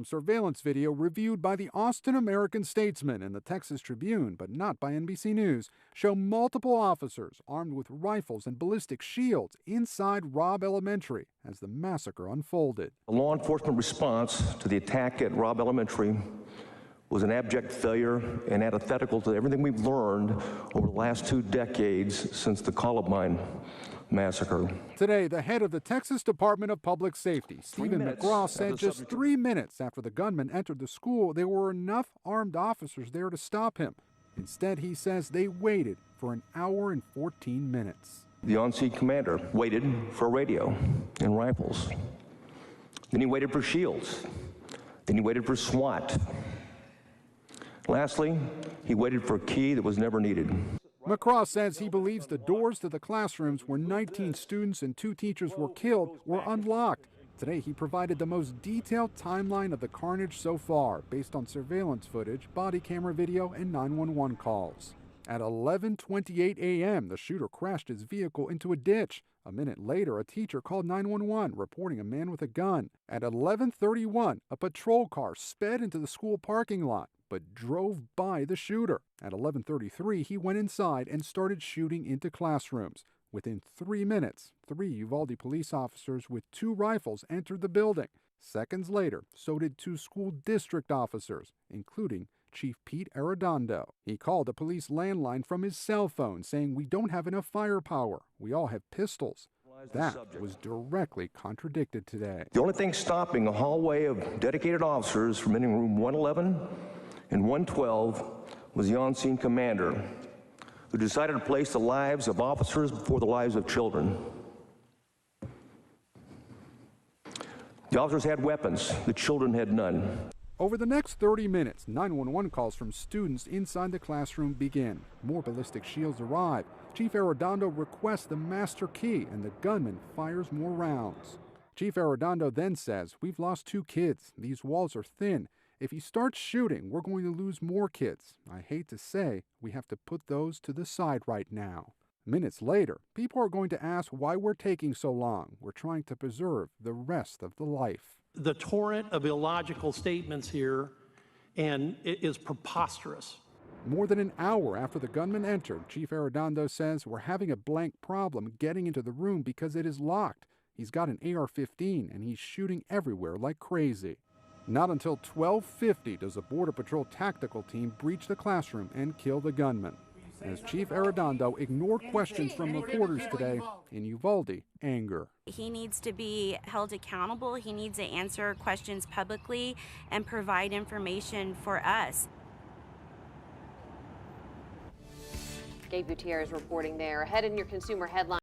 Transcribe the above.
Surveillance video reviewed by the Austin American-Statesman and the Texas Tribune, but not by NBC News, show multiple officers armed with rifles and ballistic shields inside Robb Elementary as the massacre unfolded. The law enforcement response to the attack at Robb Elementary was an abject failure and antithetical to everything we've learned over the last 2 decades since the Columbine massacre. Today, the head of the Texas Department of Public Safety, Steve McCraw, said just 3 minutes after the gunman entered the school, there were enough armed officers there to stop him. Instead, he says they waited for an hour and 14 minutes. The on-scene commander waited for a radio and rifles. Then he waited for shields. Then he waited for SWAT. Lastly, he waited for a key that was never needed. McCraw says he believes the doors to the classrooms where 19 students and 2 teachers were killed were unlocked. Today, he provided the most detailed timeline of the carnage so far, based on surveillance footage, body camera video, and 911 calls. At 11:28 a.m., the shooter crashed his vehicle into a ditch. A minute later, a teacher called 911, reporting a man with a gun. At 11:31, a patrol car sped into the school parking lot, but drove by the shooter. At 11:33, he went inside and started shooting into classrooms. Within 3 minutes, 3 Uvalde police officers with 2 rifles entered the building. Seconds later, so did 2 school district officers, including Chief Pete Arredondo. He called a police landline from his cell phone, saying, "We don't have enough firepower. We all have pistols." That was directly contradicted today. The only thing stopping a hallway of dedicated officers from entering room 111 and 112 was the on-scene commander, who decided to place the lives of officers before the lives of children. The officers had weapons, the children had none. Over the next 30 minutes, 911 calls from students inside the classroom begin. More ballistic shields arrive. Chief Arredondo requests the master key, and the gunman fires more rounds. Chief Arredondo then says, "We've lost 2 kids. These walls are thin. If he starts shooting, we're going to lose more kids. I hate to say, we have to put those to the side right now." Minutes later, people are going to ask why we're taking so long. We're trying to preserve the rest of the life. The torrent of illogical statements here, and it is preposterous. More than an hour after the gunman entered, Chief Arredondo says we're having a blank problem getting into the room because it is locked. He's got an AR-15 and he's shooting everywhere like crazy. Not until 12:50 does a Border Patrol tactical team breach the classroom and kill the gunman, as Chief Arredondo ignored questions from reporters today in Uvalde anger. He needs to be held accountable. He needs to answer questions publicly and provide information for us. Gabe Gutierrez reporting there. Ahead in your consumer headline.